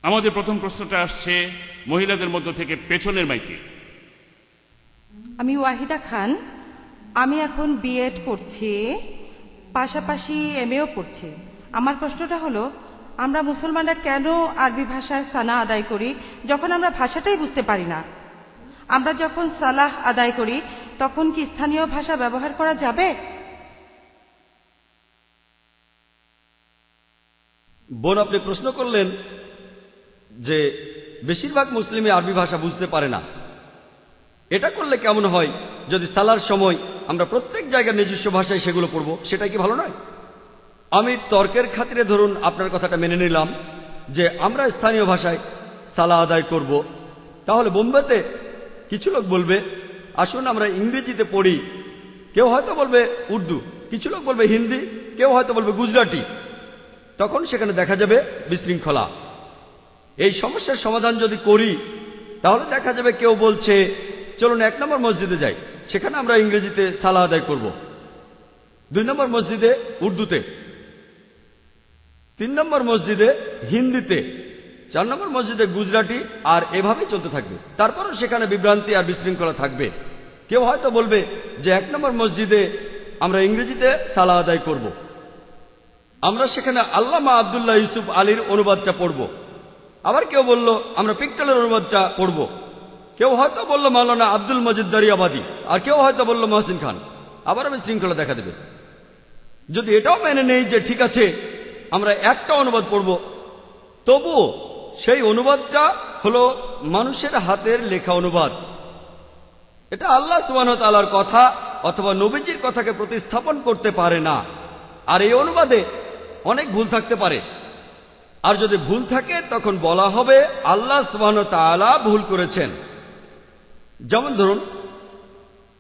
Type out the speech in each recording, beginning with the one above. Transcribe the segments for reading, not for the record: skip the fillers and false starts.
আমাদের প্রথম প্রশ্নটা আসছে মহিলাদের মধ্য থেকে পেছনের মাইকে। আমি ওয়াহিদা খান, আমি এখন বিএড করছি, পাশাপাশি এমএও পড়ছি। আমার প্রশ্নটা হলো, আমরা মুসলমানরা কেন আরবি ভাষায় সানা আদায় করি যখন আমরা ভাষাটাই বুঝতে পারি না? আমরা যখন সালাহ আদায় করি তখন কি স্থানীয় ভাষা ব্যবহার করা যাবে? বোন, আপনি প্রশ্ন করলেন যে বেশিরভাগ মুসলিমই আরবি ভাষা বুঝতে পারে না। এটা করলে কেমন হয় যদি সালার সময় আমরা প্রত্যেক জায়গার নিজস্ব ভাষায় সেগুলো পড়ব? সেটা কি ভালো নয়? আমি তর্কের খাতিরে ধরুন আপনার কথাটা মেনে নিলাম যে আমরা স্থানীয় ভাষায় সালা আদায় করব। তাহলে বোম্বেতে কিছু লোক বলবে আসুন আমরা ইংরেজিতে পড়ি, কেউ হয়তো বলবে উর্দু, কিছু লোক বলবে হিন্দি, কেউ হয়তো বলবে গুজরাটি। তখন সেখানে দেখা যাবে বিশৃঙ্খলা। এই সমস্যার সমাধান যদি করি তাহলে দেখা যাবে কেউ বলছে চলুন 1 নম্বর মসজিদে যাই, সেখানে আমরা ইংরেজিতে সালা আদায় করব, 2 নম্বর মসজিদে উর্দুতে, 3 নম্বর মসজিদে হিন্দিতে, 4 নম্বর মসজিদে গুজরাটি, আর এভাবেই চলতে থাকবে। তারপরও সেখানে বিভ্রান্তি আর বিশৃঙ্খলা থাকবে। কেউ হয়তো বলবে যে 1 নম্বর মসজিদে আমরা ইংরেজিতে সালা আদায় করব, আমরা সেখানে আল্লামা আব্দুল্লাহ ইউসুফ আলীর অনুবাদটা পড়ব। আবার কেউ বলল আমরা পিকটালের অনুবাদটা পড়ব। কেউ হয়তো বলল মাওলানা আব্দুল মজিদ দারিয়াবাদী, আর কেউ হয়তো বলল মহসিন খান। আবার বিশৃঙ্খলা দেখা দেবে। যদি এটাও মেনে নেই যে ঠিক আছে আমরা একটা অনুবাদ পড়ব, তবুও সেই অনুবাদটা হলো মানুষের হাতের লেখা অনুবাদ। এটা আল্লাহ সুবহানাহু ওয়া তাআলার কথা অথবা নবীজির কথাকে প্রতিস্থাপন করতে পারে না। আর এই অনুবাদে অনেক ভুল থাকতে পারে। আর যদি ভুল থাকে তখন বলা হবে আল্লাহ সুবহানাহু ওয়া তাআলা ভুল করেছেন। যেমন ধরুন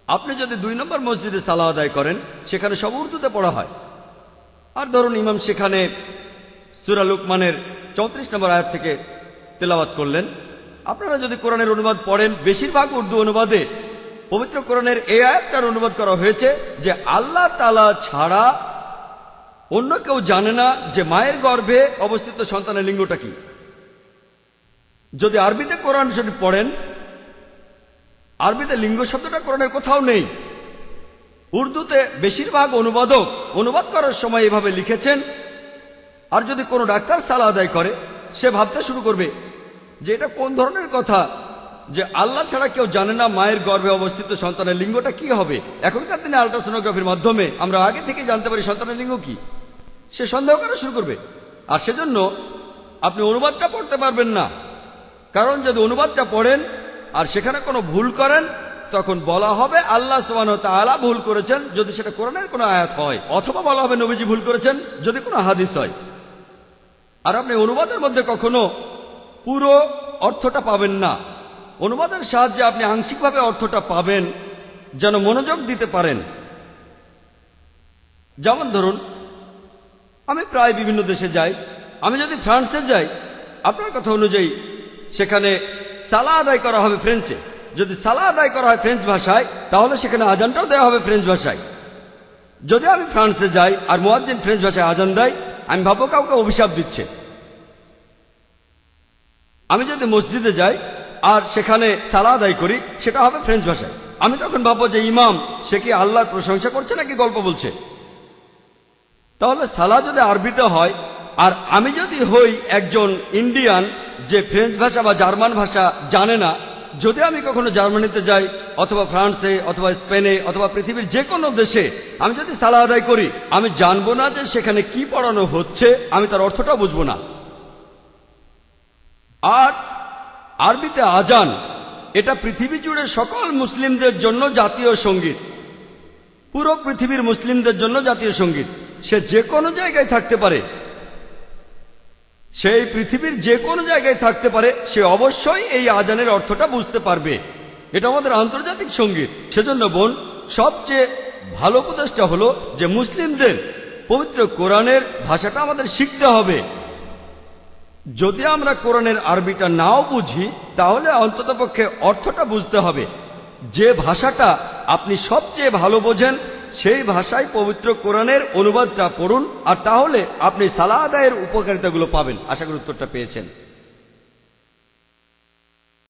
আপনি যদি 2 নম্বর মসজিদে সালা আদায় করেন, সেখানে সব উর্দুতে পড়া হয়। আর ধরুন ইমাম সেখানে সূরা লুকমানের 34 নম্বর আয়াত থেকে তেলাওয়াত করলেন। আপনারা যদি কোরআনের অনুবাদ পড়েন, বেশিরভাগ উর্দু অনুবাদে পবিত্র কোরআনের এই আয়াতটার অনুবাদ করা হয়েছে যে আল্লাহ তাআলা ছাড়া অন্য কেউ জানে না যে মায়ের গর্ভে অবস্থিত সন্তানের লিঙ্গটা কি। যদি আরবিতে কোরআন শরীফ পড়েন, আরবিতে লিঙ্গ শব্দটা কোরআনের কোথাও নেই। উর্দুতে বেশিরভাগ অনুবাদক অনুবাদ করার সময় এভাবে লিখেছেন। আর যদি কোনো ডাক্তার সালা আদায় করে, সে ভাবতে শুরু করবে যে এটা কোন ধরনের কথা যে আল্লাহ ছাড়া কেউ জানে না মায়ের গর্ভে অবস্থিত সন্তানের লিঙ্গটা কি হবে। এখনকার দিনে আল্ট্রাসোনোগ্রাফির মাধ্যমে আমরা আগে থেকে জানতে পারি সন্তানের লিঙ্গ কি। সে সন্দেহ করা শুরু করবে। আর সেজন্য আপনি অনুবাদটা পড়তে পারবেন না। কারণ যদি অনুবাদটা পড়েন আর সেখানে কোনো ভুল করেন, তখন বলা হবে আল্লাহ সুবহানাহু ওয়া তাআলা ভুল করেছেন যদি সেটা কোরআনের কোনো আয়াত হয়, অথবা বলা হবে নবীজি ভুল করেছেন যদি কোনো হাদিস হয়। আর আপনি অনুবাদের মধ্যে কখনো পুরো অর্থটা পাবেন না। অনুবাদের সাহায্যে আপনি আংশিকভাবে অর্থটা পাবেন, যেন মনোযোগ দিতে পারেন। যেমন ধরুন আমি প্রায় বিভিন্ন দেশে যাই। আমি যদি ফ্রান্সে যাই, আপনার কথা অনুযায়ী সেখানে সালা আদায় করা হবে ফ্রেঞ্চে। যদি সালা আদায় করা হয় ফ্রেঞ্চ ভাষায়, তাহলে সেখানে আজানটাও দেওয়া হবে ফ্রেঞ্চ ভাষায়। যদি আমি ফ্রান্সে যাই আর মুয়াজ্জিন ফ্রেঞ্চ ভাষায় আজান দেয়, আমি ভাববো কাউকে অভিশাপ দিচ্ছে। আমি যদি মসজিদে যাই আর সেখানে সালা আদায় করি, সেটা হবে ফ্রেঞ্চ ভাষায়। আমি তখন ভাববো যে ইমাম সে কি আল্লাহর প্রশংসা করছে নাকি গল্প বলছে। তাহলে সালা যদি আরবিতে হয়, আর আমি যদি হই একজন ইন্ডিয়ান যে ফ্রেঞ্চ ভাষা বা জার্মান ভাষা জানে না, যদি আমি কখনো জার্মানিতে যাই অথবা ফ্রান্সে অথবা স্পেনে অথবা পৃথিবীর যে কোনো দেশে আমি যদি সালা আদায় করি, আমি জানবো না যে সেখানে কি পড়ানো হচ্ছে, আমি তার অর্থটাও বুঝবো না। আর আরবিতে আজান, এটা পৃথিবী জুড়ে সকল মুসলিমদের জন্য জাতীয় সঙ্গীত। পুরো পৃথিবীর মুসলিমদের জন্য জাতীয় সঙ্গীত। সে যে কোনো জায়গায় থাকতে পারে, সেই পৃথিবীর যে কোনো জায়গায় থাকতে পারে, সে অবশ্যই এই আজানের অর্থটা বুঝতে পারবে। এটা আমাদের আন্তর্জাতিক সঙ্গীত। সেজন্য বোন, সবচেয়ে ভালো উপদেশটা হলো যে মুসলিমদের পবিত্র কোরআনের ভাষাটা আমাদের শিখতে হবে। যদি আমরা কোরআনের আরবিটা নাও বুঝি, তাহলে অন্ততপক্ষে অর্থটা বুঝতে হবে। যে ভাষাটা আপনি সবচেয়ে ভালো বোঝেন, সেই ভাষায় পবিত্র কোরআনের অনুবাদটা পড়ুন, আর তাহলে আপনি সালাহ আদায়ের উপকারিতাগুলো পাবেন। আশা করি উত্তরটা পেয়েছেন।